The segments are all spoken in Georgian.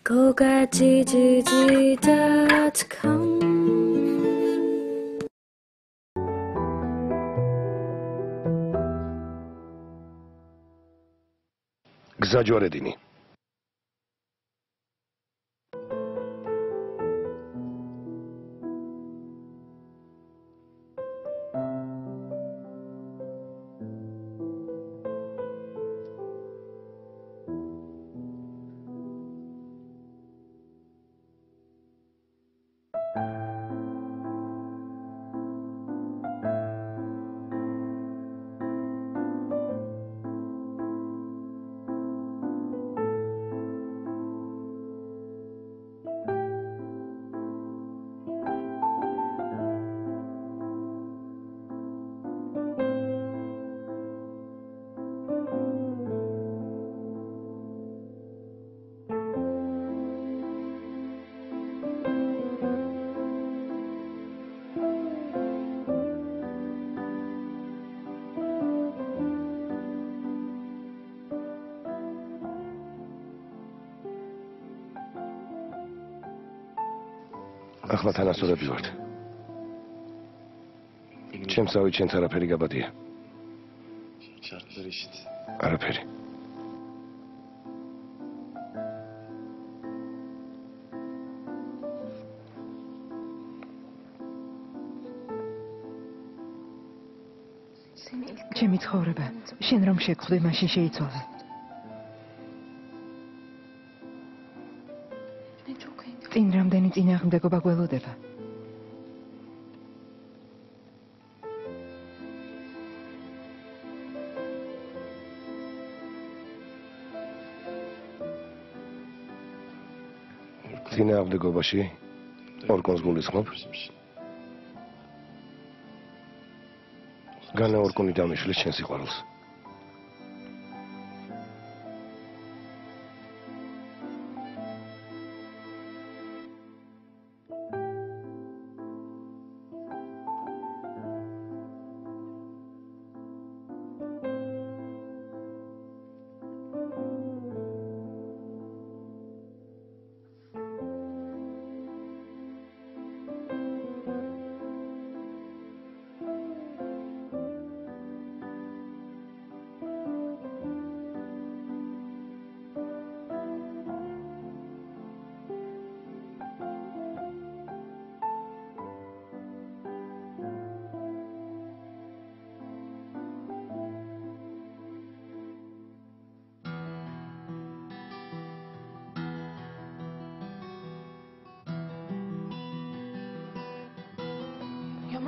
GoGaGGG.com გზაჯვარედინი ახლა თანასწორები ვართ. ჩემსავით შენც არაფერი გაბადია. არაფერი. ჩემი ცხოვრება შენ რომ შეგხვდე მაშინ შეიცვალა. წინ რამდენი წინააღმდეგობა გველოდება. წინააღმდეგობაში ორკონს გულისხმობ. განა ორკონი დამიშლის ჩემს სიყვარულს.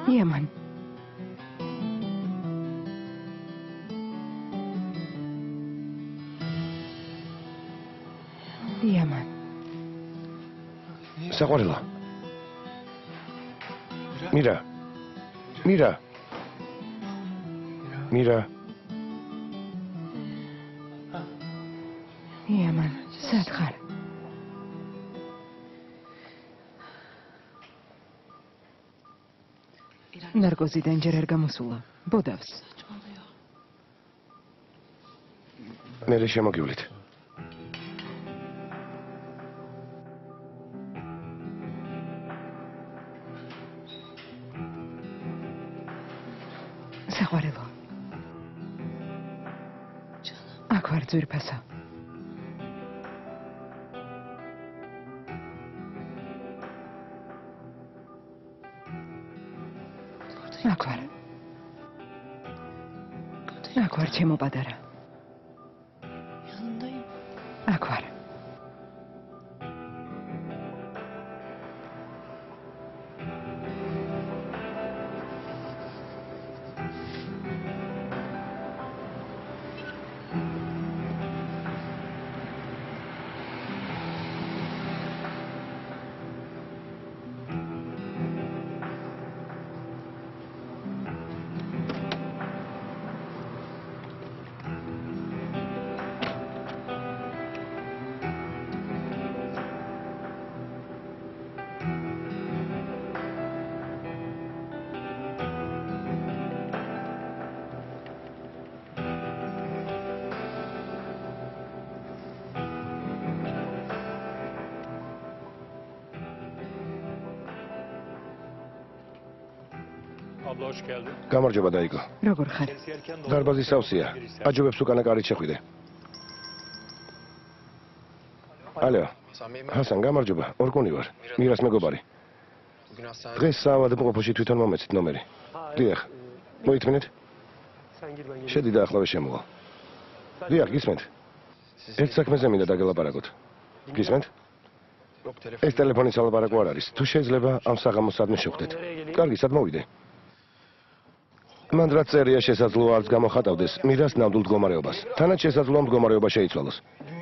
იამან. იამან. საყვარელა. მირა. მირა. მირა. იამან, სად ხარ? ნარკოზიდან ჯერ არ გამოსულა. ბოდავს. მერე შემოგივლით. საყვარელო. აქ ვარ ძვირფასო. აქ ვარ ჩემო პატარა. აქ ვარ. Abla hoş geldin. გამარჯობა დაიგო. როგორ ხარ? Kendisi erken doğdu. დარბაზი სავსეა. აჯობებს უკანა კარით შეხვიდე. ალო, ჰასან გამარჯობა. ორკუნი ვარ. მირას მეგობარი. დღეს საავადმყოფოში თვითონ მომეცით ნომერი. დიახ. მოითმინეთ? Sen gir ben geleyim. შედი და ახლავე შემოვალ. დიახ, გისმენთ? ერთ საქმეზე მინდა დაგელაპარაკოთ. გისმენთ? ეს ტელეფონის ალაპარაკო არ არის. თუ შეიძლება ამ საღამოს სადმე შევხვდეთ. კარგი, სად მოვიდე? მან რაც წერია შესაძლოა არც გამოხატავდეს მირას ნამდვილ მდგომარეობას. თანაც შესაძლოა მდგომარეობა შეიცვალოს.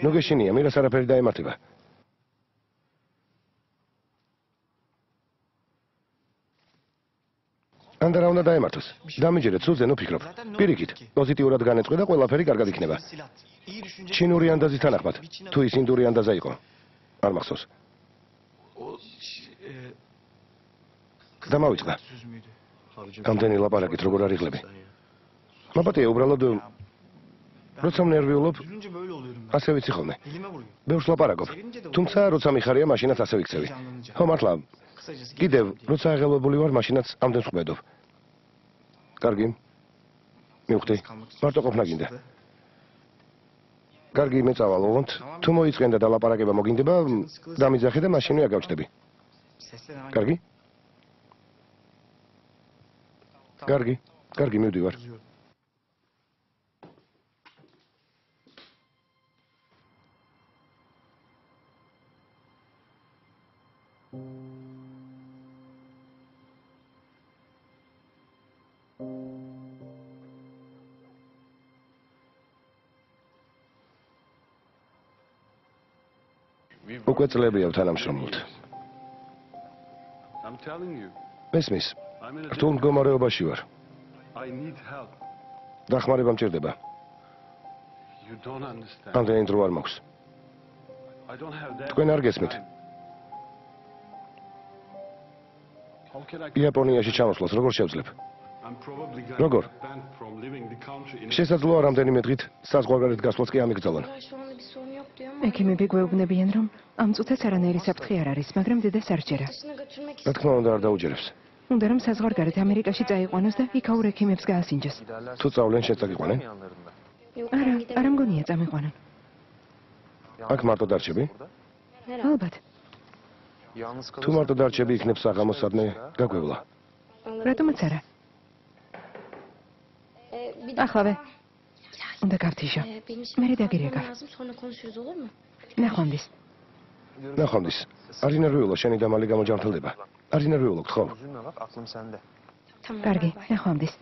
ნუ გეშინია, მირას არაფერი დაემართება. ანდა რა უნდა დაემართოს? დამიჯერეთ, სულზე ნუ ფიქრობ. პირიქით, პოზიტიურად განეწყვე და ყველაფერი კარგად იქნება. ჩინური ანდაზის თანახმად, თუ ის ინდური ანდაზა იყო. არ მახსოვს. დამავიწყდა. ამდენი ლაპარაკით როგორ არიღლები? მაბატია, უბრალოდ როცა ნერვიულობ, ასე ვიცი ხოლმე. ბევრს ლაპარაკობ. თუმცა როცა მიხარია, მაშინაც ასე ვიქცევი. ხო, მართლა. კიდევ, როცა აღელვებული ვარ, მაშინაც ამდენს ხვედობ. კარგი. მივხვდი. მარტო ყოფნა გინდა. კარგი, მე წავალ ოღონდ. თუ მოიწყენ და ლაპარაკება მოგინდება, დამიძახე და მაშინვე აგავჭდები. კარგი? კარგი, კარგი, მივდივარ. უკვე წლებია თანამშრომლობთ. I'm telling you. მესმის, I'm in a რთულ მდგომარეობაში ვარ. I need help. დახმარება მჭირდება. You don't understand. ამდენი დრო არ მაქვს. I don't have that. თქვენ არ გესმით. How can I? იაპონიაში ჩამოსვლას როგორ შევძლებ? I'm probably Როგორ? going to ban from living the country in. შესაძლოა რამდენიმე დღით საზღვარგარეთ გასვლაც კი ამიგრძალონ. Şu anda bir sorun yok diyor ama ექიმები გვეუბნებიან, რომ ამ წუთას არანაირი საფრთხე არ არის, მაგრამ დედას არ ჯერა. dışına götürmek რა თქმა უნდა არ დაუჯერებს. უნდა რომ საზღვარგარეთ ამერიკაში წაიყვანოს და იქაურ ექიმებს გაასინჯოს. თუ წავლენ შეწაგიყვანენ? yok. არა, ben gidemem. არა მგონია წამიყვანონ. აქ მარტო დარჩები? Herhalde. ალბათ. თუ მარტო დარჩები იქნებ საღამოს სადმე გაგვევლა. Anladım. რატომაც არა? Bir ახლა უნდა გავთიშო. benim მე şimdi დაგირეკა. kalkmam lazım, sonra konuşuruz olur mu? ნახვამდის. ნახვამდის. არის ნერვიულო, შენი დამალი გამოჯანმრთელდება. არის ნერვიულო, ხო? Üzülme bak aklım sende. Tamam. კარგი, bay bay. ნახვამდის.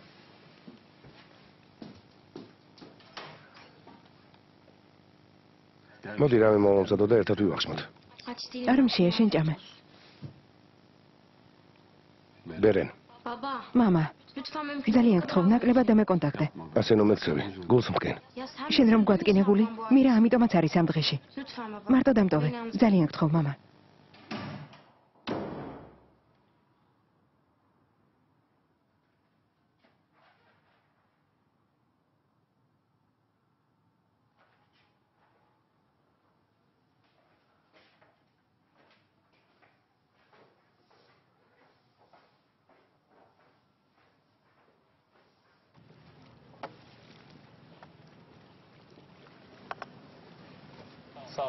მოდი რამე მოვამზადო და ერთად ვივახშმოთ. Aç değilim. არ მშია შენ ჭამე. ბერენ, Baba, მამა, lütfen mümkün ძალიან გთხოვ, ნაკლებად დამეკონტაქტე. ასე ნუ მეცევი, გულს მკენ. Ya sen შენ რომ გვადგინებული, მირა ამიტომაც არის ამ დღეში. Lütfen baba. მარტო დამტოვე. Beni yalnız- ძალიან გთხოვ, მამა.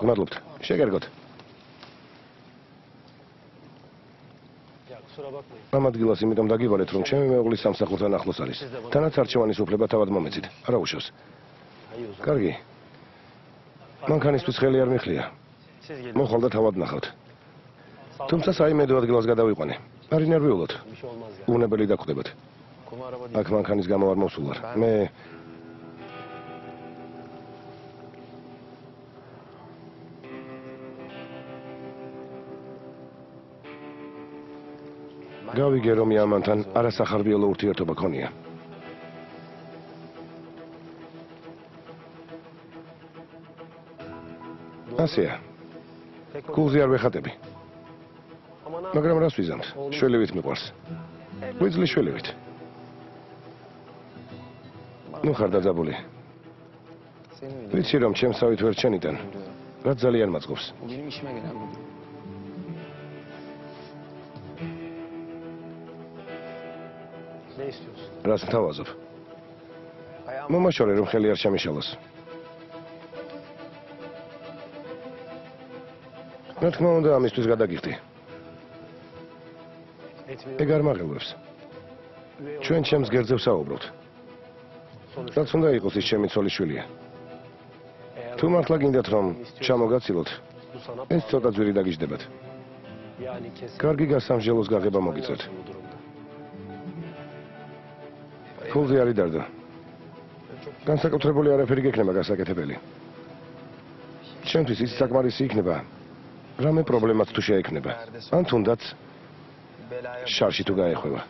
მადლობთ. შეგერგოთ. Ya kusura bakmayın. ამ ადგილას იმიტომ დაგივალეთ, რომ ჩემი მეუღლის სამსახურთან ახლოს არის. თანაც არჩევანის უფლება თავად მომეცით. არა უშავს. Hayır o zaman. კარგი. მანქანისთვის ხელი არ მიხლია. Siz gelin. მოხალ და თავად ნახავთ. Sağ olun. თუმცა საიმედო ადგილას გადავიყვანე. არის ნერვიულოთ. Bir şey olmaz ya. უნებელი დაგხვდებათ. Kum araba değil. აქ მანქანის გამო არ მოსულ ვარ. მე გავიგე რომ იამანთან არასახარბიელო ურთიერთობა ქონია. ასეა. გულზე არ ვეხატები, Ama ne მაგრამ რას ვიზამთ? შველივით მიყვარს. ვიძლი შველივით. ნუ ხარ დაძაბული. Senin öyle. ვიცი რომ ჩემსავით ვერ ჩენიდან. რა ძალიან მაწყობს. Bu benim işime gelen bir durum. Ne istiyorsun? რას მთავაზობ? Ayağım მომაშორე რომ ხელი არ შემიშალოს. რა თქმა უნდა ამისთვის გადაგიხდი. etmiyor. ეგ არ მაღელვებს. Üvey ჩვენ ჩემს გერძებს საუბრობთ. sonuçta რაც უნდა იყოს ის ჩემი ცოლიშვილია. eğer თუ მართლა გინდათ რომ ჩამოგაცილოთ, bu sana ეს ცოტა ძვირი დაგიждდებათ. yani kesin კარგი გასამჟელოს გაღება მოგიწევთ. bu durumda. ფულზე არ იდარდო. განსაკუთრებული არაფერი გექნება გასაკეთებელი. ჩემთვის ის საკმარისი იქნება. რამე პრობლემაც თუ შეექმნება. ან თუნდაც Belaya შარში თუ გაეხვევა.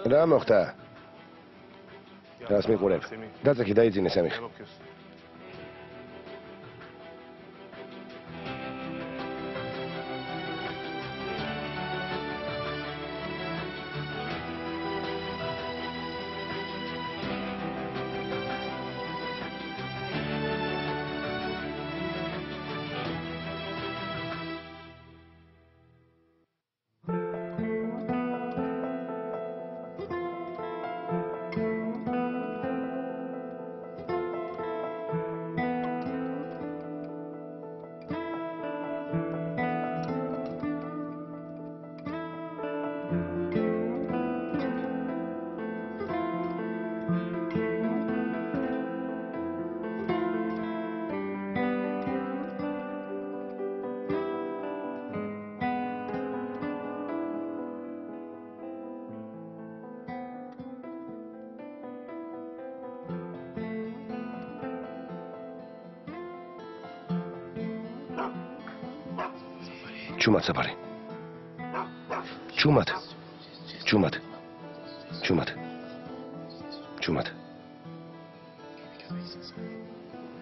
რა მოხდა? რას მიყურებ? დაწექი დაიძინე სამი. Ne bakıyorsun? ჩუმად საფარი. ჩუმად. ჩუმად. ჩუმად. ჩუმად.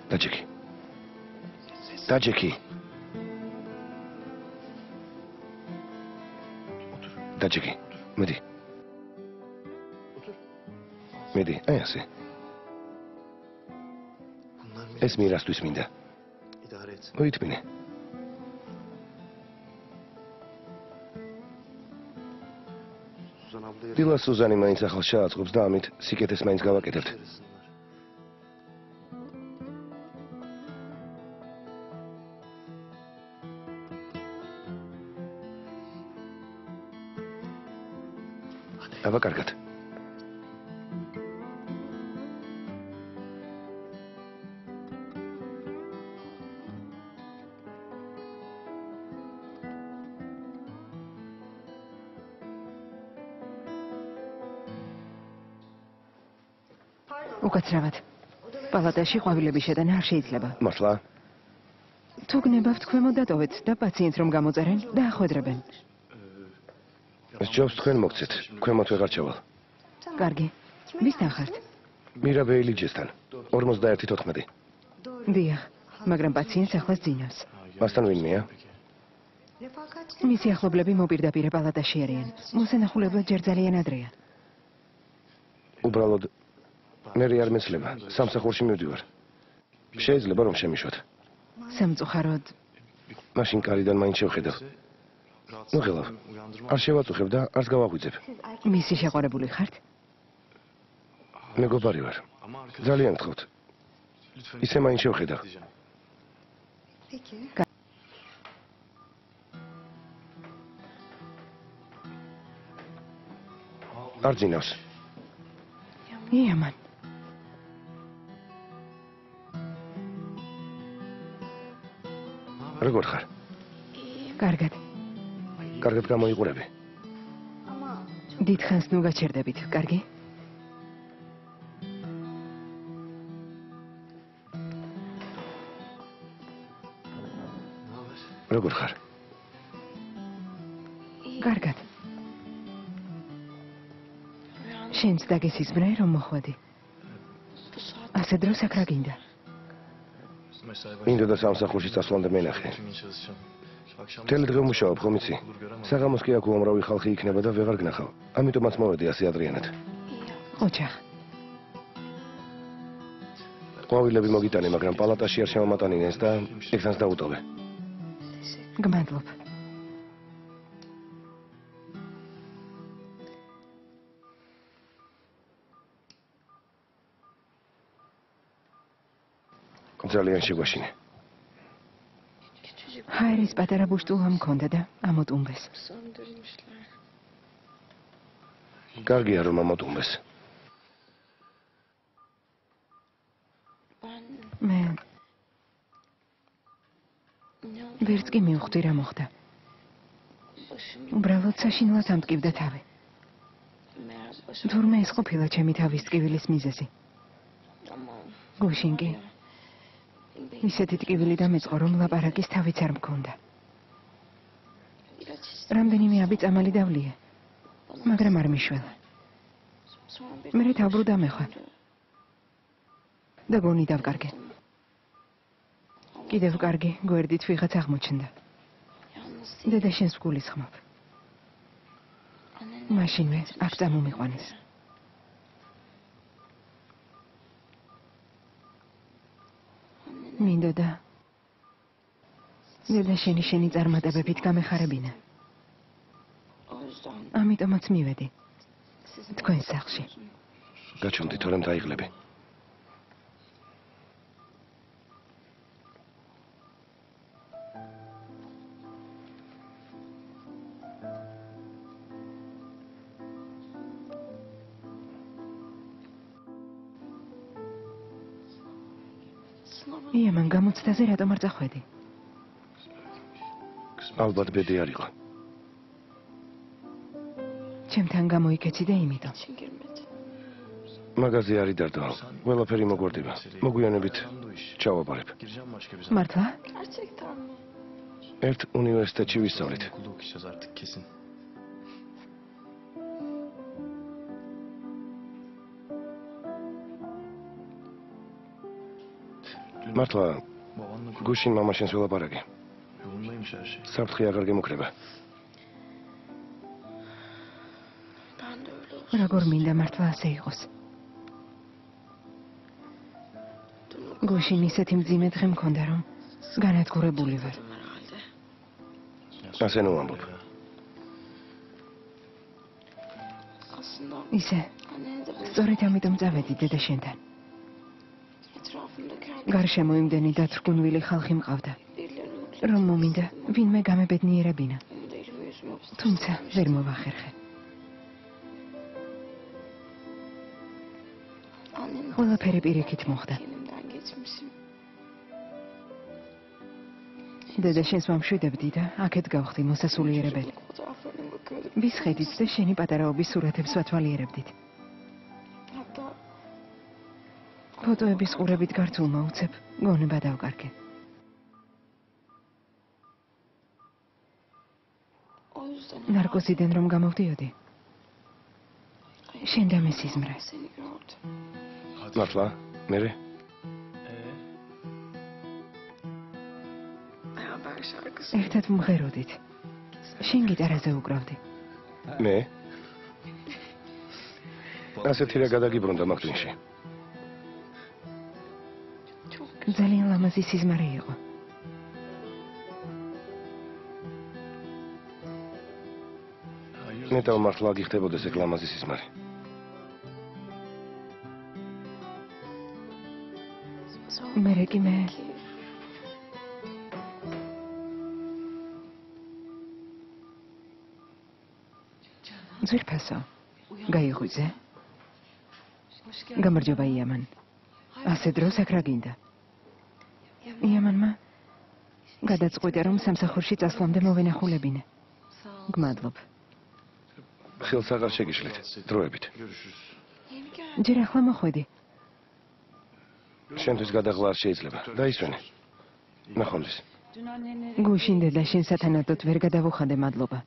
დაჯექი. დაჯექი. დაჯექი. მედი. მედი, აი ასე. ეს მირასთვის მინდა. idare et. მოითმინე. Suzan abla დილა სუზანი მაინც ახალ შეაწყობს და ამით სიკეთეს მაინც გავაკეთებთ. yarısınlar. აბა კარგად. უკაცრავად. პალატაში ყვავილების შეტანა არ შეიძლება. მართლა? თუ გნებავთ ქვემო დატოვეთ და პაციენტს რომ გამოწერენ, დაახვედრებენ. ეს ჯობს თქვენ მოგცეთ. ქვემოთ ვეღარ ჩავალ. კარგი. ვისთან ხართ? მირა ბეილიჯესთან. 51-14. დიახ, მაგრამ პაციენტს ახლა ძინავს. მასთან ვინმეა? მისი ახლობლები მოპირდაპირე პალატაში არიან. მოსანახულება ჯერ ძალიან ადრეა. უბრალოდ მე არ მეცლება. სამსახურში მივდივარ. შეიძლება რომ შემიშვათ. სამწუხაროდ მაშინ კარიდან მაინც შევხედავ. ნუ ხელავ. არ შევაწუხებ და არც გავაღვიძებ. მისი შეყვარებული ხართ? მეგობარი ვარ. ძალიან გთხოვთ. ისე მაინც შევხედავ. არ ძინავს. იამან. როგორ ხარ? კარგად. კარგად გამოიყურები. დიდხანს ნუ გაჩერდებით, კარგი? როგორ ხარ? კარგად. შენც დაგესიზმრე რომ მოხვედი. ასე დროს აქ რა გინდა? მინდოდა სამსახურში წასვლამდე მენახე. მთელი დღე ვმუშაობ, ხომ იცი? საღამოს კი აქ უამრავი ხალხი იქნება და ვეღარ გნახავ. ამიტომაც მოვედი ასე ადრიანად. ოჯახ. ყვავილები მოგიტანე, მაგრამ პალატაში არ შემომატანინეს და ეგზანს დაუტოვე. გმადლობ. ძალიან შეგვაშინე. ჰაერის პატარა ბუშტულა მქონდა და ამოტუმბეს. კარგია რომ ამოტუმბეს. მე ვერც კი მივხვდი რა მოხდა. უბრალოდ საშინლად ამტკივდა თავი. თურმე ეს ყოფილა ჩემი თავის ტკივილის მიზეზი. გუშინ კი ისეთი ტკივილი დამეწყო, რომ ლაპარაკის თავიც არ მქონდა. რამდენიმე აბიწამალი დავლიე, მაგრამ არ მიშველა. მერე თავბრუ დამეხვა და გონი დავკარგე. კიდევ კარგი, გვერდით ვიღაც აღმოჩნდა. დედა შენს გულისხმობ. მაშინვე აქ წამომიყვანეს. მინდოდა დედა შენი წარმატებებით გამეხარებინა. ამიტომაც მივედი თქვენ სახლში. გაჩვენდი თორემ დაიღლები. იამან, გამოცდაზე რატომ არ წახვედი? ალბათ ბედი არ იყო. ჩემთან გამოიქეცი და იმითო. მაგაზი არ იდარდო. ყველაფერი მოგვარდება. მოგვიანებით ჩავაბარებ. მართლა? ერთ უნივერსიტეტში ვისწავლით. მართლა გუშინ მამაშენს ველაპარაკე. საფრთხე აღარ გემუქრება. როგორ მინდა მართლა ასე იყოს. გუშინ ისეთი მძიმე დღე მქონდა, რომ განადგურებული ვარ. ასე ნუ ამბობ. ისე, სწორედ ამიტომ წავედი დედა შენთან. გარშემო იმდენი დათრგუნვილი ხალხი მყავდა, რომ მომინდა ვინმე გამებედნიერებინა. თუმცა ვერ მოვახერხე. ყველაფერი პირიქით მოხდა. დედა შენს ვამშვიდებდი და აქეთ გავხდი მოსასულიერებელი. ვისხედით და შენი პატარაობის სურათებს ვათვალიერებდით. ფოტოების ყურებით გართულმა უცებ გონება დავკარგე. ნარკოზიდან რომ გამოვდიოდი, შენ დამესიზმრე. მართლა? მერე? ერთად ვმღეროდით. შენ გიტარაზე უკრავდი. მე? ასეთი რა გადაგიბრუნდა მაგ ტვინში. ძალიან ლამაზი სიზმარი იყო. ნეტავ მართლა გიხდებოდეს ეგ ლამაზი სიზმარი. მერე მე ძვირფასო, გაიღვიძე. გამარჯობა იამან. ასე დროს აქ რა გინდა? იამანმა გადაწყვიტა რომ სამსახურში წასვლამდე მოვენახულებინე. გმადლობ. ხელს აღარ შეგიშლით, დროებით. ჯერ ახლა მოხვედი. შენთვის გადაღლა არ შეიძლება. დაისვენე. ნახვამდის. გუშინდე და შენ სათანადოდ ვერ გადავუხადე მადლობა.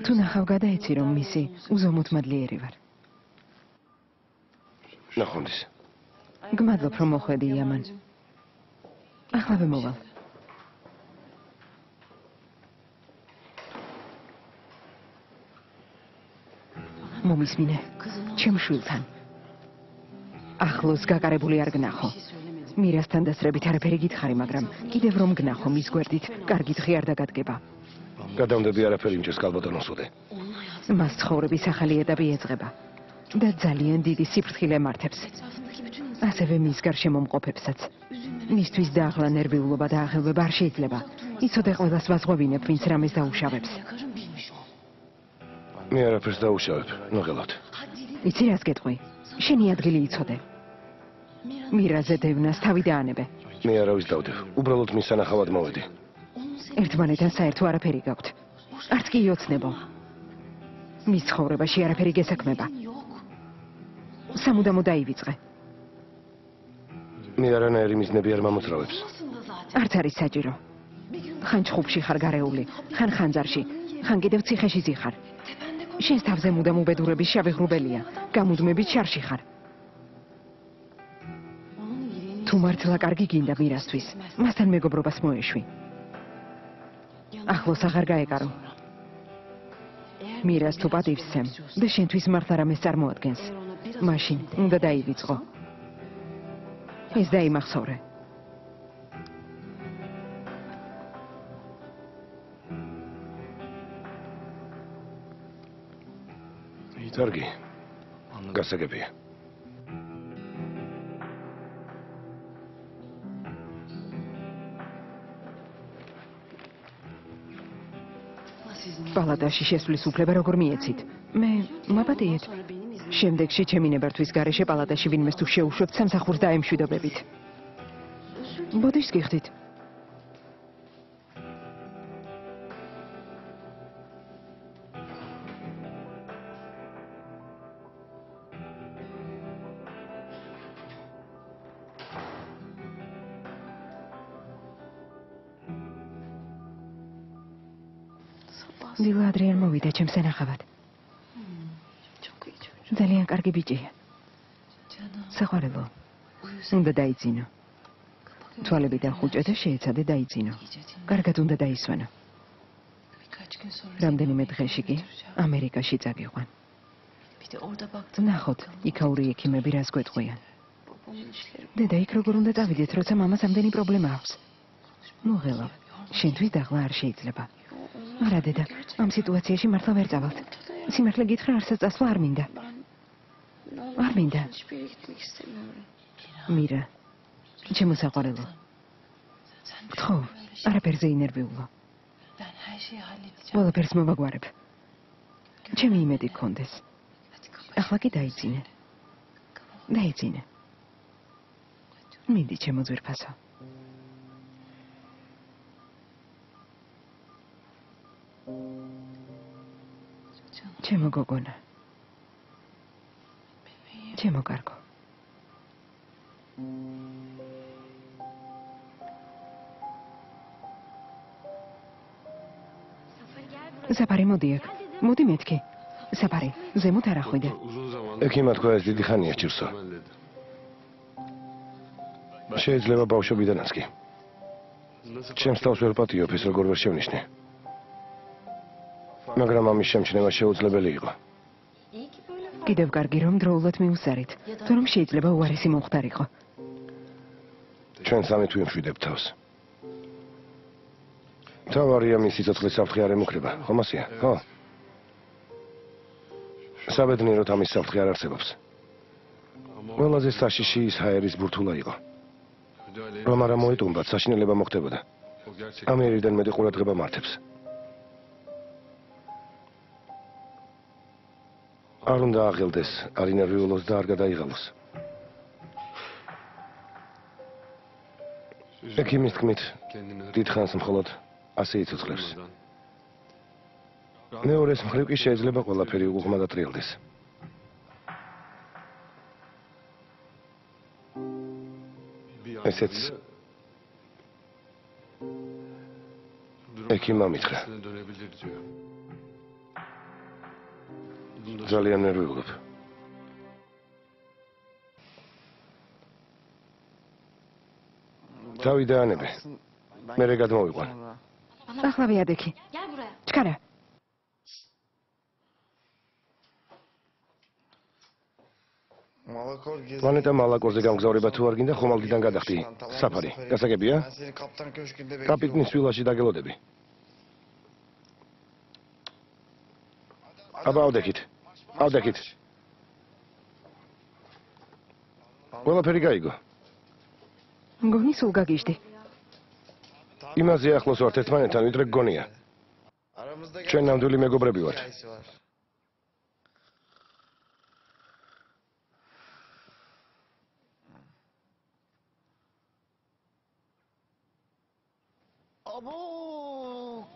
თუ ნახავ გადაეცი რომ მისი უზომოდ მადლიერი ვარ. ნახვამდის. გმადლობ რომ მოხვედი იამან. ახლა მოვალ. მომისმინე, ჩემ შვილთან. ახლოს გაკარებული არ გნახო. მირასთან დასრებით არაფერი გითხარი, მაგრამ კიდევ რომ გნახო მის გვერდით, კარგი დღე არ დაგადგება. გადამდები არაფერი იმჭერს კალბატონოს უდე. მას ცხოვრების ახალი ეტაპი ეძღება და ძალიან დიდი სიფრთხილე მართებს. ასევე მის გარშემო მყოფებსაც. მისთვის დააღლა ნერვიულობა და აღელვება არ შეიძლება. იცოდე ყველას ვაზღვევინებ, ვინც რამეს დაუშავებს. მე არაფერს დაუშავებ, ნუღელავთ. იცი რას გეტყვი? შენი ადგილი იცოდე. მირაზე დევნას თავი დაანებე. მე არავის დავდევ. უბრალოდ მის სანახავად მოვედი. ერთმანეთთან საერთო არაფერი გაქვთ. არც კი იოცნებო. მის ცხოვრებაში არაფერი გესაქმება. სამუდამო დაივიწყე. მე არანაირი მიზნები არ მომოწრავებს. არც არის საჭირო. ხან ჩხუბში ხარ გარეული, ხან ხანძარში, ხან კიდევ ციხეში ზიხარ. შენს თავზე მუდამ უბედურების შავი ღრუბელია, გამუდმებით შარში ხარ. თუ მართლა კარგი გინდა მირასთვის, მასთან მეგობრობას მოეშვი. ახლოს აღარ გაეკარო. მირას თუ პატივსცემ და შენთვის მართლა რამეს წარმოადგენს, მაშინ უნდა დაივიწყო. ეს დაიმახსოვრე. კარგი. გასაგებია. პალატაში შესვლის უფლება როგორ მიეცით? მე მაპატიეთ. შემდეგში ჩემი ნებართვის გარეშე პალატაში ვინმეს თუ შეუშვებთ სამსახურს დაემშვიდობებით. ბოდიშს გიხდით. დილა ადრიან მოვიდა ჩემს ენახავად. ძალიან კარგი ბიჭია. საყვარელო. უნდა დაიძინო. თვალები დახუჭე და შეეცადე დაიძინო. კარგად უნდა დაისვენო. რამდენიმე დღეში კი ამერიკაში წაგიყვან. ნახოთ, იქაური ექიმები რას გვეტყვიან. დედა იქ როგორ უნდა წავიდეთ, როცა მამას ამდენი პრობლემა აქვს. მოგელავ, შენთვის დაღლა არ შეიძლება. არა დედა, ამ სიტუაციაში მართლა ვერ წავალთ. სიმართლე გითხრა, არსაც წასვლა არ მინდა. არ მინდა. მირა, ჩემო საყვარელო. გთხოვ, არაფერზე ინერვიულო. ყველაფერს მოვაგვარებ. ჩემი იმედი გქონდეს. ახლა კი დაიძინე. დაიძინე. მინდი ჩემო ძვირფასო. ჩემო გოგონა. ჩემო კარგო. საფარი მოდი აქ. მოდი მეთქი. საფარი, ზემოთ არ ახვიდე. ექიმმა თქვა ეს დიდი ხანია ჭირსო. შეიძლება ბავშვობიდანაც კი. ჩემს თავს ვერ პატიობ, ეს როგორ ვერ შევნიშნე. მაგრამ ამის შემჩნევა შეუძლებელი იყო. კიდევ კარგი რომ დროულად მიუსარით, თუ რომ შეიძლება უარესი მომხდარიყო. ჩვენ სამი თუ იმშვიდებთ თავს. თავარია მისი ცოცხლის საფრთხე არ ემუქრება, ხომასია? ხო. საბედნიეროდ ამის საფრთხე არ არსებობს. ყველაზე საშიში ის ჰაერის ბურთულა იყო. რომ არა მოეტუმბათ, საშინელება მოხდებოდა. ამერიდან მეტი ყურადღება მართებს. არ უნდა აღელდეს, არ ინერვიულოს და არ გადაიღალოს. ექიმის თქმით, დიდხანს მხოლოდ ასე იცოცხლებს. მეორეს მხრივ კი შეიძლება ყველაფერი უღმა დატრიალდეს. ესეც ექიმმა მითხრა. ძალიან ნერვიულობ. თავი დაანებე. მერე გადმოვიყვან. ახლა ვიადექი. Gel buraya. ჩქარა. პლანეტა მალაკორზე გამგზავრება თუ არ გინდა ხომალდიდან გადახდი. საფარი. გასაგებია? კაპიტნის ვილაში დაგელოდები. აბა ავდექით. ავდექით. ყველაფერი გაიგო. მგონი სულ გაგიჟდი. იმაზე ახლოს ვართ ერთმანეთთან, ვიდრე გგონია. ჩვენ ნამდვილი მეგობრები ვართ.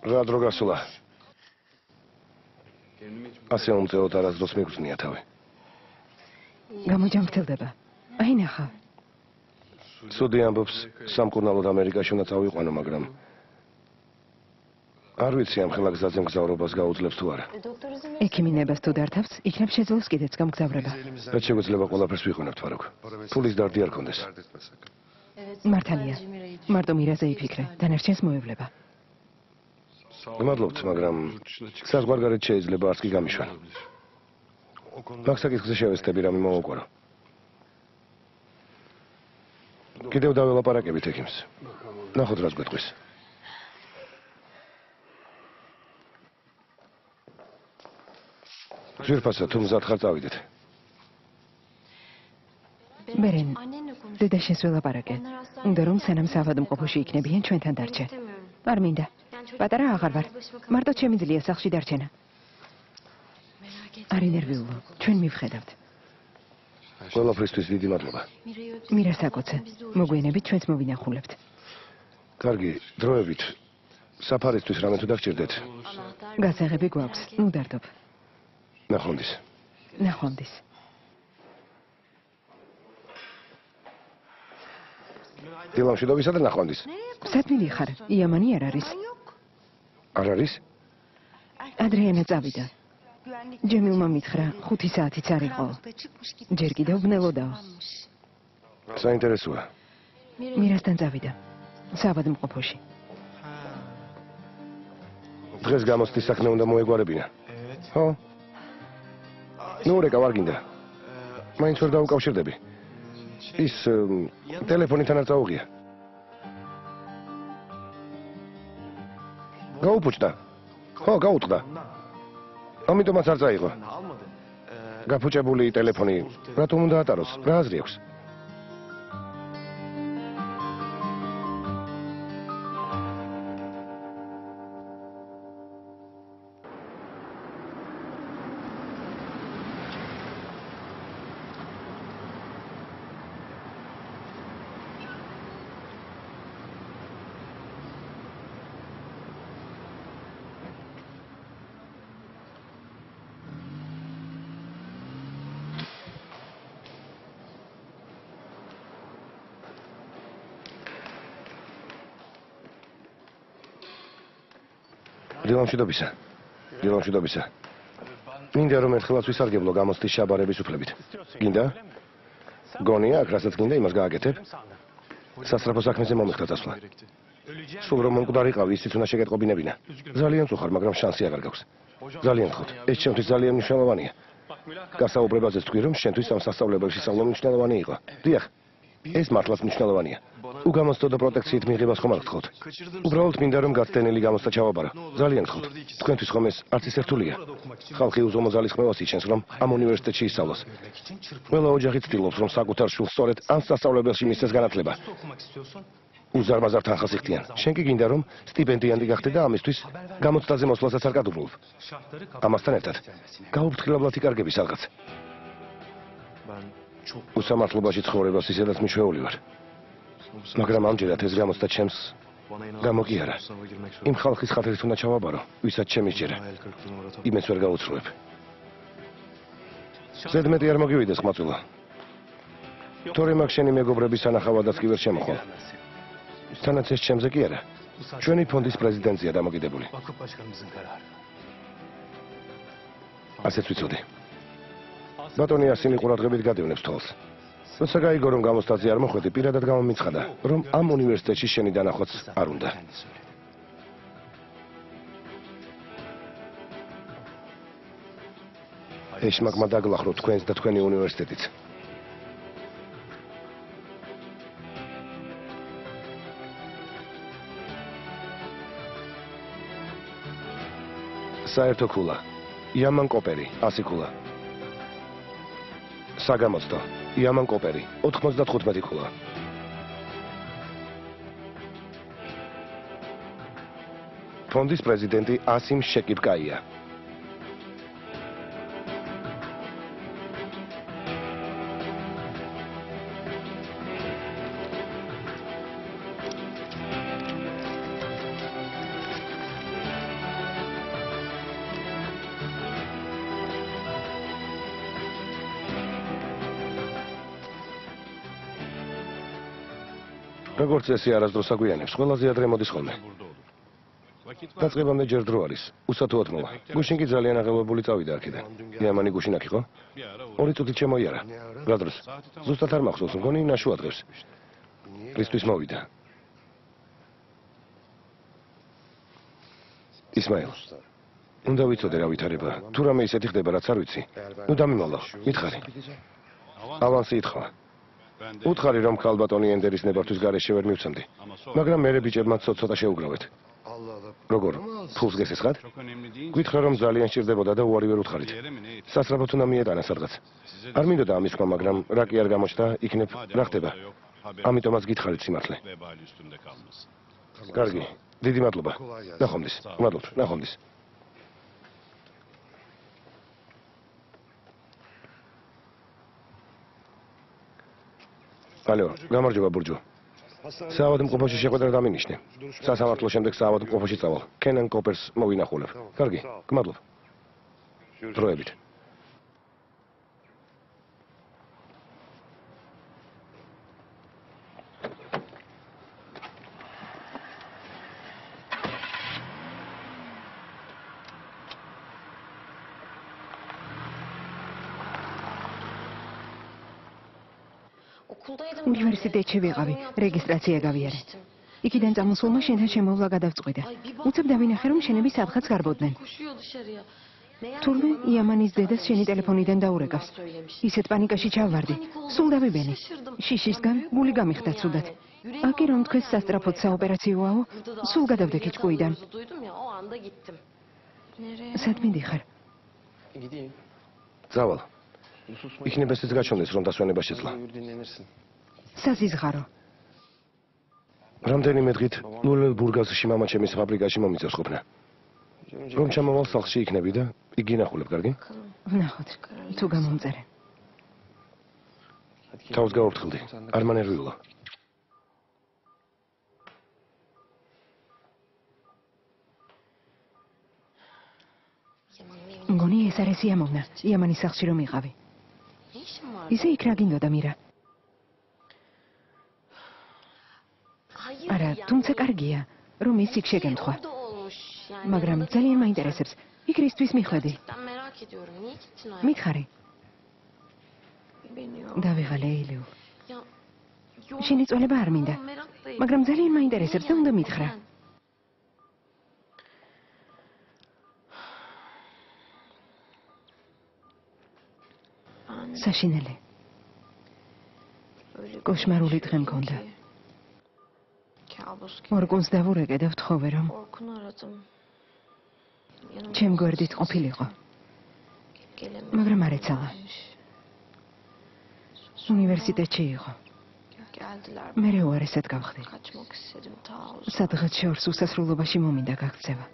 რა დრო გასულა? ასე უმწეოდ არასდროს მიგრძნია თავი. გამოჯანმრთელდება. აი ნახა. ცუდი ამბობს, სამკურნალოდ ამერიკაში უნდა წავიყვანო, მაგრამ არ ვიცი ამ ხელა გზაზე მგზავრობას გაუძლებს თუ არა. ექიმი ნებას თუ დართავს, იქნებ შეძლოს კიდეც გამგზავრება. რაც შეგვიძლია ყველაფერს ვიყენებთ, ვაროქ. ფულის დარდი არ კონდეს. მართალია. მარტო მირაზე იფიქრე, დანარჩენს მოევლება. გმადლობთ, მაგრამ საზღვარგარეთ შეიძლება არც კი გამიშვან. მაქსაკის შევესწრები რამე მოუყარო. კიდევ დაველაპარაკებით ექიმს. ნახოთ რას გვეტყვის. ძვირფასა თუ მზად ხარ წავიდეთ. ბერენ, Annenle konuş. დედა შენს ველაპარაკე. უნდა რომ სანამ საავადმყოფოში იქნებიან ჩვენთან დარჩე. არ მინდა. პატარა აღარ ვარ. მარტო ჩემი ძლია სახლში დარჩენა. არ ინერვიულო. ჩვენ მივხედავთ. ყველაფრისთვის დიდი მადლობა. მირას აკოცე. მოგვიანებით ჩვენც მოვინახულებთ. კარგი, დროებით. საფარისთვის რამე თუ დაგჭირდეთ. გასაღები გვაქვს. ნუ დარდობ. ნახვამდის. ნახვამდის. დილამშვიდობისა და ნახვამდის. სად მივიხარ? იამანი არ არის. არ არის? ადრიანა წავიდა. ჯემილმა მითხრა 5 საათიც არ იყო. ჯერ კიდევ ბნელოდაო. საინტერესოა. მირასთან წავიდა. საავადმყოფოში. დღეს გამოცდის საქმე უნდა მოეგვარებინა. ხო? ნუ რეკა ვარ გინდა. მაინც ვერ დავუკავშირდები. ის ტელეფონიდან არ წაუღია. გაუფუჭდა. ხო, გაუტყდა. ამიტომაც არ წაიღო. გაფუჭებული ტელეფონი რატომ უნდა ატაროს? რა აზრი აქვს? დილამშვიდობისა. დილამშვიდობისა. მინდა რომ ერთხელაც ვისარგებლო გამოცდის შაბარების უფლებით. გინდა? გონია, აქ რასაც გინდა, იმას გააკეთებ. სასწრაფო საქმეზე მომიხდა წასვლა. სულ რომ მომკვდარიყავი, ისიც უნდა შეგეტყობინებინა. ძალიან წუხარ, მაგრამ შანსი აღარ გაქვს. ძალიან ხოთ. ეს ჩემთვის ძალიან მნიშვნელოვანია. გასაუბრებაზეც თქვი, რომ შენთვის ამ სასწავლებელში სწავლა მნიშვნელოვანი იყო. დიახ. ეს მართლაც მნიშვნელოვანია. უგამოსტო და პროტექციით მიღებას ხომ არ გთხოვთ? უბრალოდ მინდა რომ გაცდენილი გამოსტა ჩავაბარო. ძალიან გთხოვთ. თქვენთვის ხომ ეს არც ის ერთულია. ხალხი უზომო ძალისხმევას იჩენს, რომ ამ უნივერსიტეტში ისწავლოს. ყველა ოჯახი ცდილობს, რომ საკუთარ შვილს სწორედ ამ სასწავლებელში მისცეს განათლება. უზარმაზარ თანხას იხდიან. შენ კი გინდა რომ სტიპენდიანტი გახდე და ამისთვის გამოცდაზე მოსვლასაც არ გადუბრუნებ. ამასთან ერთად გაუფრთხილებლად იკარგები სადღაც. უსამართლობაში ცხოვრებას ისედაც მიშვეული ვარ. მაგრამ ამჯერად ეს გამოცდა ჩემს გამოგიარა. იმ ხალხის ხათრით უნდა ჩავაბარო, ვისაც ჩემი სჯერა. იმეს ვერ გაუცრუებ. ზედმეტი არ მოგივიდეს ხმაწვილო. თორემ აქ შენი მეგობრების სანახავადაც კი ვერ შემოხვალ. თანაც ეს ჩემზე კი არა. ჩვენი ფონდის პრეზიდენტია დამოკიდებული. ასეც ვიცოდი. ბატონი ასინი ყურადღებით გადევნებს თვალს. როცა გაიგო რომ გამოსტაზე არ მოხვედი, პირადად გამომიცხადა, რომ ამ უნივერსიტეტში შენი დანახვაც არ უნდა. ეშმაკმა დაგლახრო თქვენს და თქვენი უნივერსიტეტიც. საერთო ქულა. იამან კოპერი, 100 ქულა. საგამოცდო. იამან კოპერი, 95 ქულა. ფონდის პრეზიდენტი ასიმ შეკიპკაია. როგორც ესე არასდროს აგვიანებს, ყველაზე ადრე მოდის ხოლმე. დაწყებამდე ჯერ დრო არის, უსათუოდ მოვა. გუშინ კი ძალიან აღელვებული წავიდა აქედან. იამანი გუშინ აქ იყო? 2 წუთით შემოიარა. რა დროს? ზუსტად არ მახსოვს, მგონი ნაშუა დღეს. რისთვის მოვიდა? ისმაილ. უნდა ვიცოდე რა ვითარება. თუ რამე ისეთი ხდება, რაც არ ვიცი. ნუ დამიმალო, მითხარი. ავანსი ითხოვა. უთხარი რომ ქალბატონი ენდერის ნებართვის გარეშე ვერ მივცემდი. მაგრამ მერე ბიჭებმა ცოტა შეუგრავეთ. როგორ? ფულს გესესხათ? გითხრა რომ ძალიან სჭირდებოდა და უარი ვერ უთხარით. სასწრაფოდ უნდა მიეტანა სადღაც. არ მინდოდა ამის ხმა, მაგრამ რა კი არ გამოჩნდა, იქნებ რა ხდება. ამიტომაც გითხარით სიმართლე. კარგი, დიდი მადლობა. ნახვამდის. მადლობთ, ნახვამდის. ალო, გამარჯობა ბურჯუ. საავადმყოფოში შეხვედრა დამინიშნე. სასამართლოს შემდეგ საავადმყოფოში წავალ. კენან კოპერს მოვინახულებ. კარგი, გმადლობ. დროებით. უნივერსიტეტში ვიყავი, რეგისტრაცია გავიარე. იქიდან წამოსულმა შენთან შემოვლა გადავწყვიტა. უცებ დავინახე რომ შენები სადღაც გარბოდნენ. თურმე იამანის დედას შენი ტელეფონიდან დაურეკავს. ისეთ პანიკაში ჩავვარდი. სულ დავიბენე. შიშისგან გული გამიხდა ცუდად. აკი რომ თქვენ სასტრაფოდ საოპერაციოაო, სულ გადავდექი ჭკუიდან. სად მინდიხარ? წავალ. იქნება ესეც გაჩვენდეს რომ დასვენება შეძლო. საზიზღარო. რამდენიმე დღით ლულელბურგასში მამაჩემის ფაბრიკაში მომიწევს ყოფნა. რომ ჩამოვალ სახლში იქნები და იქ გინახულებ, კარგი? ვნახოთ, თუ გამომწერე. თავს გაუფრთხილდი, არ მანერვიულა. მგონი ეს არის იამოვნა, იამანის სახლში რომ იყავი. ისე იქ რა გინდოდა მირა? არა, თუმცა კარგია, რომ ის იქ შეგემთხვა. მაგრამ ძალიან მაინტერესებს, იქ რისთვის მიხვედი? მითხარი. დავიღალე ეილეუ. შენი წვალება არ მინდა, მაგრამ ძალიან მაინტერესებს და უნდა მითხრა. საშინელი. კოშმარული დღე მქონდა. kabus gibi. ორგუნს დავურეკე და ვთხოვე რომ Orkun'u aradım. Yanımda ჩემ გვერდით ყოფილიყო, gelemedi. მაგრამ არ ეცალა. უნივერსიტეტში იყო. Geldiler. მე უარესად გავხდი. Kaçmak istedim ta uzak. სადღაც შორს უსასრულობაში მომინდა გაქცევა.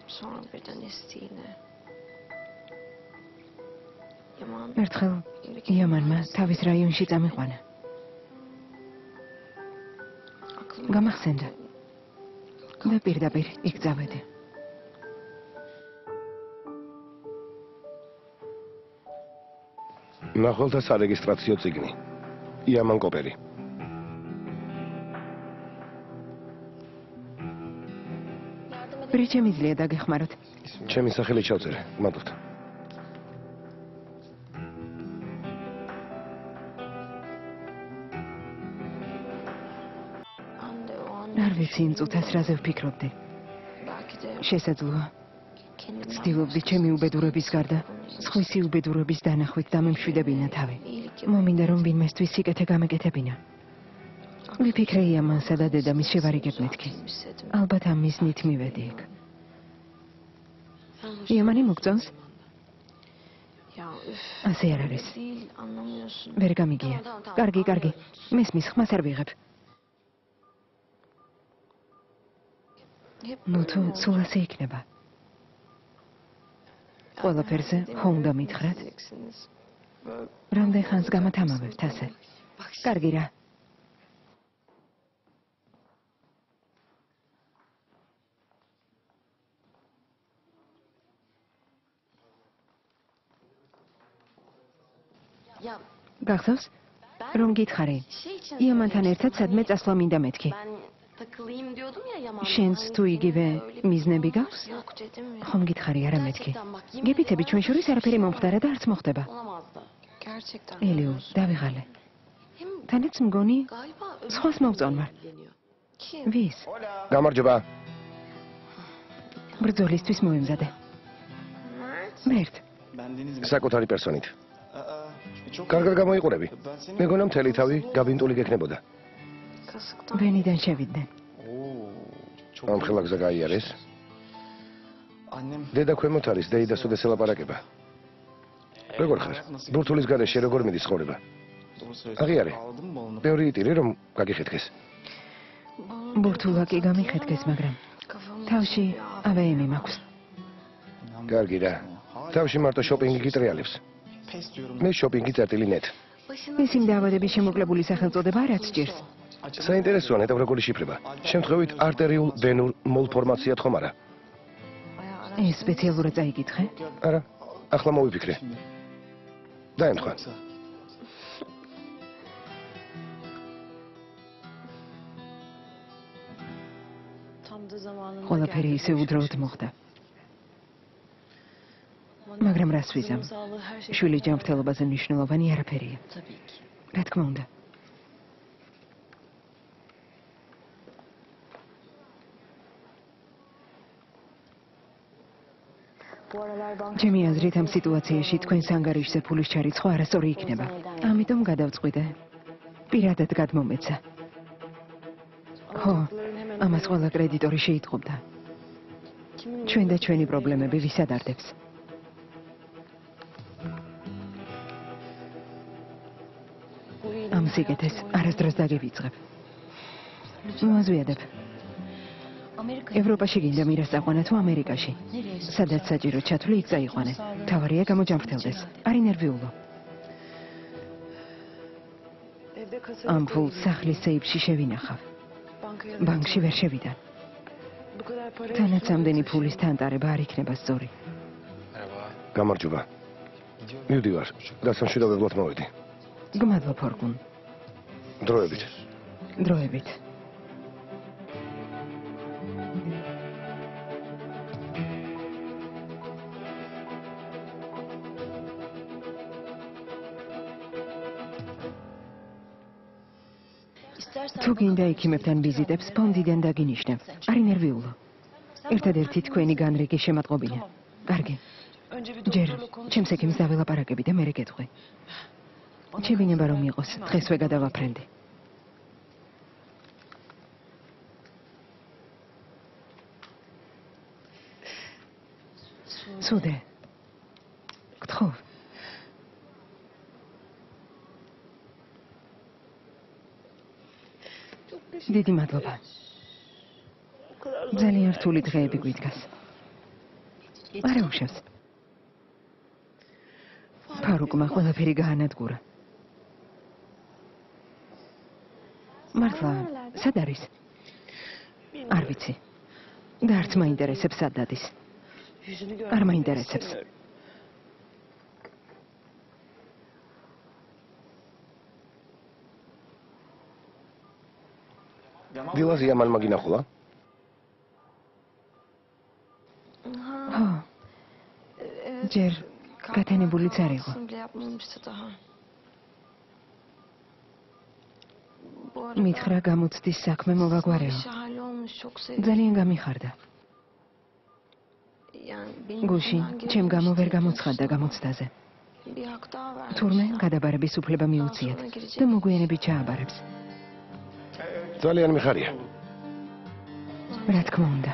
Sonra birden esti yine. Yaman. ერთხელ იამანმა თავის რაიონში წამიყვანა. Aklım გამახსენდა და პირდაპირ იქ წავედი. მნახველთა სარეგისტრაციო წიგნი. იამან კოპერი. პრიჩე მიძლია დაგეხმაროთ. ჩემი სახელი ჩავწერე. გმადლობთ. Ande o an. არ ვიცი იმ წუთას რაზე ვფიქრობდი. Belki de შესაძლოა kendimden ცდილობდი ჩემი უბედურების გარდა სხვისი უბედურების დანახვით დამემშვიდებინა თავი. iyilik მომინდა რომ ვინმესთვის სიკეთე გამეკეთებინა. ვიფიქრე იამანსა და დედამის შევარიგებ მეთქი. istedim. ალბათ ამ მიზნით მივედი იქ. იამანი მოგწონს? Ya üf. ასე არ არის. Değil anlamıyorsun. ვერ გამიგია. კარგი, კარგი. მესმის ხმას არ ვიღებ. Hep ნუ böyle თუ oldu. სულ ასე იქნება. ყველაფერზე ხომ უნდა მითხრათ? Diyeceksiniz. Böyle რამდენ ხანს გამათამავებთ ასე? კარგი რა. Ya გახსოვს? რომ გითხარი, şey için იამანთან ერთად სადმე წასვლა მინდა მეთქი. ben takılayım diyordum ya Yaman'la. შენც Hani თუ იგივე öyle bir მიზნები durum გაქვს? varsa yok dedim ya. ხომ გითხარი არა მეთქი. Gerçekten bak yemin გეფიცები ჩვენ შორის არაფერი მომხდარა და არც მოხდება. olamazdı. Gerçekten. ელიუ, დავიღალე. Hem თანაც მგონი galiba öbür სხვას მოვწონვარ. ilgileniyor. Kim? ვის? გამარჯობა. ბრძოლისთვის მოემზადე. Mert. მერტ, Ben Deniz. საკუთარი პერსონით. Çok კარგად გამოიყურები. Ben seni... მეგონა მთელი თავი გაბინტული გექნებოდა. Kasıktan. ბენიდან შევიდნენ. Oo, çok... ამხელა გზა გაიარეს. Annem... დედა ქვემოთ არის, დეიდას უდეს ელაპარაკება. როგორ ხარ? ბურთულის გარეშე როგორ მიდის ცხოვრება? Doğru söylüyorsun. აღიარე. Ağladın mı balını? ბევრი იტირე რომ გაგიხეთქეს. ბურთულა კი გამიხეთქეს, მაგრამ Kafamı თავში ya. აბეემი მაქვს. კარგი რა. თავში მარტო შოპინგი გიტრიალებს. Pes diyorum. მე შოპინგი წერტილი net. ის იმ დაავადების შემოკლებული სახელწოდება რაც ჭირს. საინტერესოა ნეტავ როგორი შიფრება. შემთხვევით არტერიულ ვენურ მოლფორმაცია თქომ არა? Bayağı ეს სპეციალურად წაიკითხე. არა. ახლა მოვიფიქრე. დაემთხვა. Tam da zamanında ყველაფერი geldi. ისე უდროდ მოხდა. მაგრამ რას ვიზამ? Sağlığı her şey. შვილი ჯანმრთელობაზე მნიშვნელოვანი არაფერია. Tabii ki. რა თქმა უნდა. Bu aralar banka ჩემი აზრით ამ სიტუაციაში თქვენს ანგარიშზე ფულის ჩარიცხვა არასწორი იქნება. ამიტომ გადავწყვიტე. პირადად გადმომეცა. ხო, ამას ყველა კრედიტორი შეიტყობდა. ჩვენ და ჩვენი პრობლემები ვის ადარდებს? ამ სიკეთეს არასდროს დაგივიწყებ. მოაზვიადებ. ევროპაში გინდა მირასაყვანა თუ ამერიკაში? სადაც საჭირო ჩათვლი იქ წაიყვანე. თავარია გამოჯამრთელდეს. არ ინერვიულო. evde kasa ამ ფულს სახლის სეიფში შევინახავ. bankaya ბანკში ვერ შევიდა. bu kadar para თანაც ამდენი ფულის თანტარება არ იქნება სწორი. გამარჯობა. მივდივარ. დასამშვიდობებლად მოვედი. გმადლობ ორგუნ. დროებით. დროებით. თუ გინდა ექიმებთან ვიზიტებს ფონდიდან დაგინიშნებ. არ ინერვიულო. ერთადერთი თქვენი განრიგი შემატყობინა. კარგი. önce bir ჯერ doktorla konuş. ჩემს ექიმს დაველაპარაკები და მერე გეტყვი. ჩემინება რომ იყოს, დღესვე გადავაფრენდი. ცუდე. გთხოვ. დიდი მადლობა. ძალიან რთული დღეები გვიდგას. არა უშავს. ფარუკმა ყველაფერი გაანადგურა. მართლა, სად არის? არ ვიცი. და არც მაინტერესებს სად დადის. არ მაინტერესებს. დილას იამანმა გინახულა? ხო. ჯერ გათენებულიც არ იყო. Bile yapmamıştı daha. მითხრა გამოცდის საქმე მოვაგვარეო. İşi hallolmuş çok sevdim. ძალიან გამიხარდა. Yani benim გუში, yüzümden ჩემ გამო ვერ geri გამოცხადდა გამოცდაზე. bir hak daha vermiş. თურმე გადაბარების უფლება მიუციეთ და მოგვიანებით ჩააბარებს. ძალიან მიხარია. რა თქმა უნდა.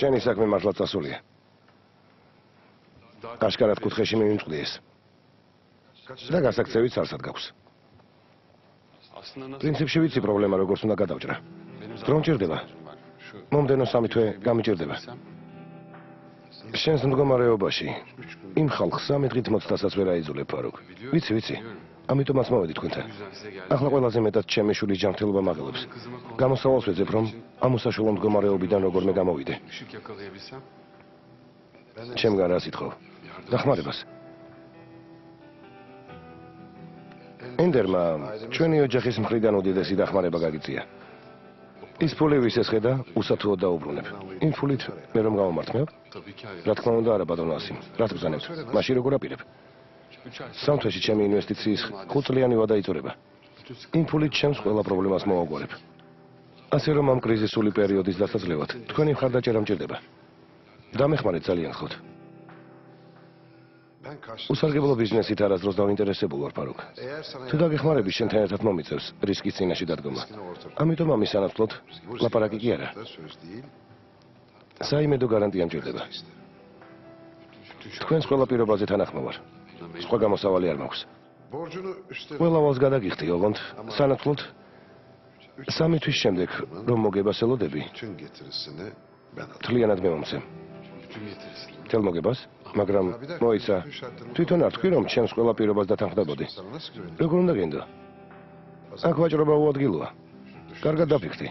შენი საქმე მართლაც წასულია. აშკარად კუთხეში მივიმწყდი ეს. და გასაქცევით სარსად გაქვს. პრინციპში ვიცი პრობლემა როგორც უნდა გადავჭრა. დრო მჭირდება. მომდენო 3 თვე გამიჭირდება. შენს მდგომარეობაში იმ ხალხს 3 დღით მოცდასაც ვერ აიძულებ ფარუკ. ვიცი. ამიტომაც მოვედი თქვენთან. ახლა ყველაზე მეტად ჩემი შვილის ჯანმრთელობა მაღლობს. გამოსავალს ვეძებ, რომ ამ უსაშუალო მდგომარეობიდან როგორმე გამოვიდე. ჩემგან რა სიტყვა? დახმარებას. ენდერმა ჩვენი ოჯახის მხრიდან უდიდესი დახმარება გაგიწია. ის ფული ვისეს ხედა, უსათუოდ დაუბრუნებ. იმ ფულით მე რომ გავამართმევ? რა თქმა უნდა არა ბატონო ასიმ. რა თბზანებთ? მაშინ როგორ აპირებ? სამთვეში ჩემი ინვესტიციის 5 წლიანი ვადა იწურება. იმ ფულით ჩემს ყველა პრობლემას მოვაგვარებ. ასე რომ ამ კრიზისული პერიოდის დასაძლევად თქვენი მხარდაჭერა მჭირდება. დამეხმარეთ ძალიან ხოთ. უსარგებლო ბიზნესით არასდროს დავინტერესებულ ვარ ფარუკ. თუ დაგეხმარები შენთან ერთად მომიწევს რისკის წინაშე დადგომა. ამიტომ ამის სანაცვლოდ ლაპარაკი კი არა. საიმედო გარანტია მჭირდება. თქვენს ყველა პირობაზე თანახმა ვარ. სხვა გამოსავალი არ მაქვს. ყველა ვალს გადაგიხდი, ოღონდ სანაცვლოდ 3 თვის შემდეგ რომ მოგებას ელოდები, თლიანად მემომცემ. თელ მოგებას, მაგრამ მოიცა, თვითონ არ თქვი რომ ჩემს ყველა პირობას დათანხმდებოდი. როგორ უნდა გენდო? აქ ვაჭრობა უადგილოა. კარგად დაფიქრდი.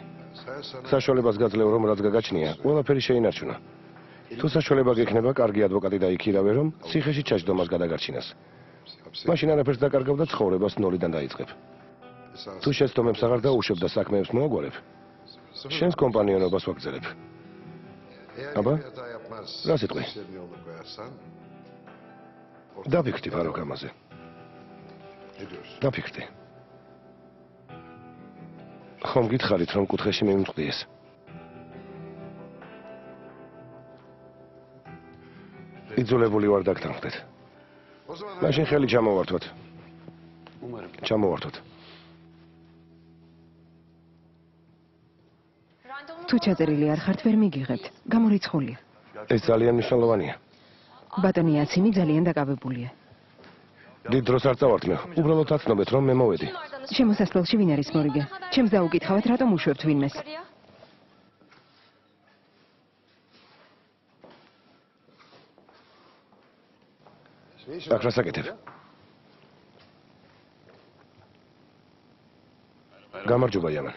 საშუალებას გაძლევ რომ რაც გაგაჩნია, ყველაფერი შეინარჩუნა. თუ საშუალება გექნება, კარგი ადვოკატი დაიქირავე რომ ციხეში ჩაჯდომას გადაგარჩინას. მაშინ არაფერს დაკარგავ და ცხოვრებას ნოლიდან დაიწყებ. თუ შეცდომებს აღარ დაუშვებ და საქმეებს მოაგვარებ, შენს კომპანიონობას ვაგრძელებ. აბა, რა სიტყვი? დაფიქრდი ფარუკ ამაზე. დაფიქრდი. ხომ გითხარით რომ კუთხეში მივიმწყდი ეს? იძულებული ვარ დაგთანხმდეთ. მაშინ ხელი ჩამოვართვათ. ჩამოვართვათ. თუ ჩაწერილი არ ხართ ვერ მიგიღებთ. გამორიცხულია. ეს ძალიან მნიშვნელოვანია. ბატონი აციმი ძალიან დაკავებულია. დიდ დროს არ წავართმევ. უბრალოდ აცნობეთ რომ მე მოვედი. შემოსასვლელში ვინ არის მორიგე? ჩემს დაუკითხავთ რატომ უშვებთ ვინმეს? აქ რა საკეთებ? გამარჯობა იამან.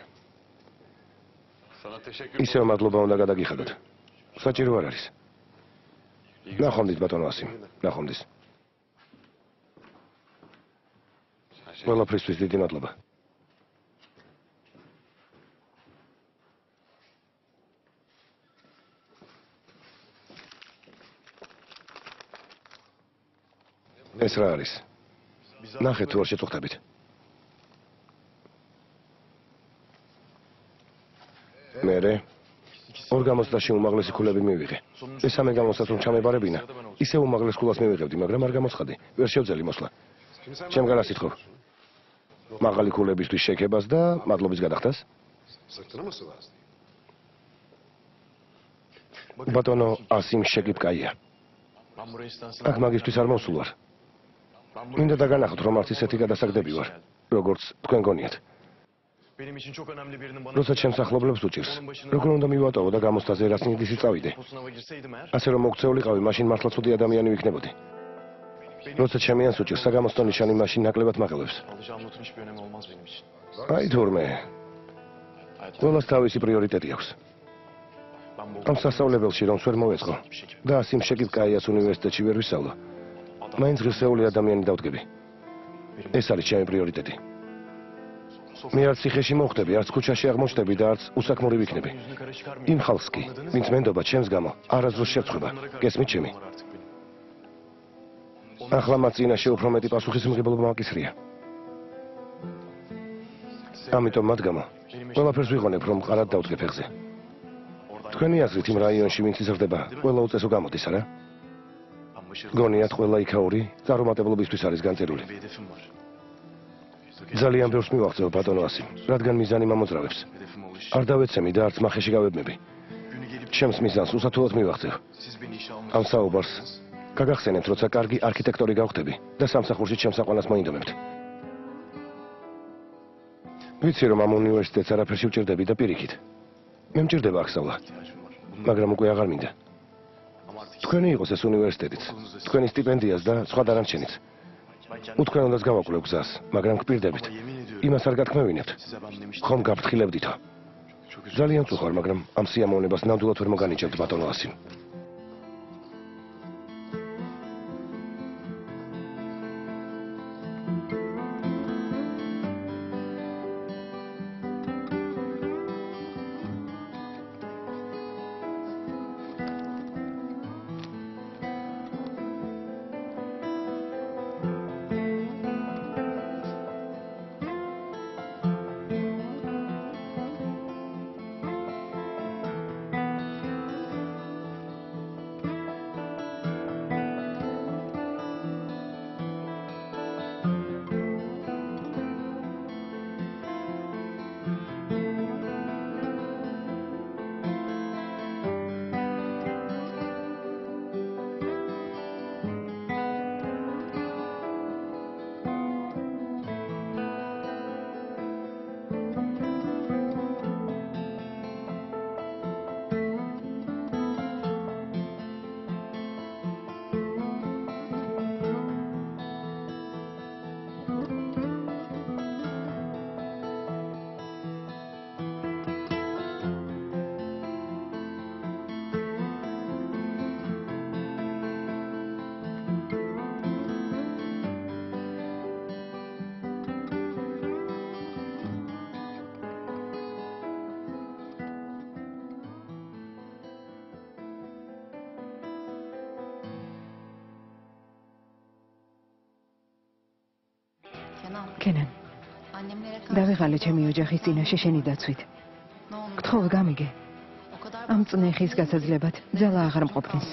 ისევ მადლობა უნდა გადაგიხადოთ. საჭირო არ არის. ნახვამდის ბატონო ასიმ, ნახვამდის. ყველაფრისთვის დიდი მადლობა. ეს რა არის? ნახეთ თუ არ შეწუხდებით. მერე ორ გამოცდაში უმაღლესი ქულები მივიღე. მესამე გამოცდას რომ ჩამებარებინა, ისე უმაღლეს ქულას მივიღებდი, მაგრამ არ გამოცხადე. ვერ შევძელი მოსვლა. ჩემგან რა სიტყვა? მაღალი ქულებისთვის შექებას და მადლობის გადახდას? ბატონო, ასიმ შეგიფკაია. აქ მაგისტვის არ მოსულ ვარ. მინდა დაგანახოთ, რომ არც ისეთი გადასაგდები ვარ, როგორც თქვენ გონიათ. როცა ჩემს ახლობლებს უჭირს, როგორ უნდა მივატოვო და გამოცდაზე რასნიდისი წავიდე. ასე რომ მოგცეულიყავი, მაშინ მართლა ცუდი ადამიანი ვიქნებოდი. როცა ჩემი ანს უჭირს, საგამოცდო ნიშანი მაშინ ნაკლებად მაღლებს. აი თურმე. ყველას თავისი პრიორიტეტი აქვს. ამ სასწავლებელში რომს ვერ მოვეწყო და ასიმ შეგიფკაიას უნივერსიტეტში ვერ ვისწავლო. მაინც ღირსეული ადამიანი დავდგები. ეს არის ჩემი პრიორიტეტი. მე არც ციხეში მოხვდები, არც ქუჩაში აღმოჩნდები და არც უსაქმური ვიქნები. იმ ხალხს კი, ვინც მენდობა ჩემს გამო არასდროს შევწყვება. გესმით ჩემი? ახლა მათ წინაშე უფრო მეტი პასუხისმგებლობა მაკისრია. ამიტომ მათ გამო ყველაფერს ვიღონებ, რომ მყარად დავდგე ფეხზე. თქვენი აზრით იმ რაიონში ვინც იზრდება, ყველა უწესო გამოდის, არა? გონიათ ყველა იქაური წარუმატებლობისთვის არის განწერული. ძალიან ბევრს მივაღწევ ბატონო ასიმ, რადგან მიზანი მომოძრავებს. არ დავეცემი და არც მახეში გავებმები. ჩემს მიზანს უსათუოდ მივაღწევ. ამ საუბარს გაგახსენებთ, როცა კარგი არქიტექტორი გავხდები და სამსახურში ჩემს აყვანას მოინდომებთ. ვიცი რომ ამ უნივერსიტეტს არაფერში ვჭირდები და პირიქით. მე მჭირდება აქ სწავლა, მაგრამ უკვე აღარ მინდა. თქვენი იყოს ეს უნივერსიტეტიც, თქვენი სტიპენდიას და სხვა დანარჩენიც. უთქვენ უნდაც გავაკვლევ გზას, მაგრამ გპირდებით. იმას არ გათქმევინებთ. ხომ გაფრთხილებდითო. ძალიან წუხარ, მაგრამ ამ სიამოვნებას ნამდვილად ვერ მოგანიჭებთ ბატონო ასიმ. კენან, დავიღალე ჩემი ოჯახის წინაშე შენი დაცვით. გთხოვ გამიგე. ამ წნეხის გასაძლებად ძალა აღარ მყოფნის.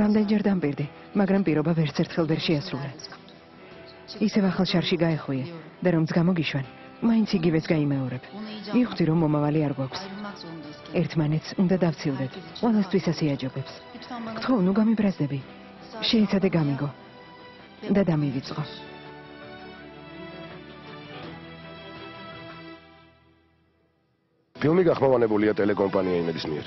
რამდენჯერ დამპირდი, მაგრამ პირობა ვერც ერთხელ ვერ შეასრულე. ისევ ახალ შარში გაეხვიე და რომც გამოგიშვან, მაინც იგივეს გაიმეორებ. მივხვდი რომ მომავალი არ გვაქვს. ერთმანეთს უნდა დავცილდეთ, ყველასთვის ასე აჯობებს. გთხოვ, ნუ გამიბრაზდები. შეიცადე გამიგო და დამივიწყო. ფილმი გახმოვანებულია ტელეკომპანია იმედის მიერ.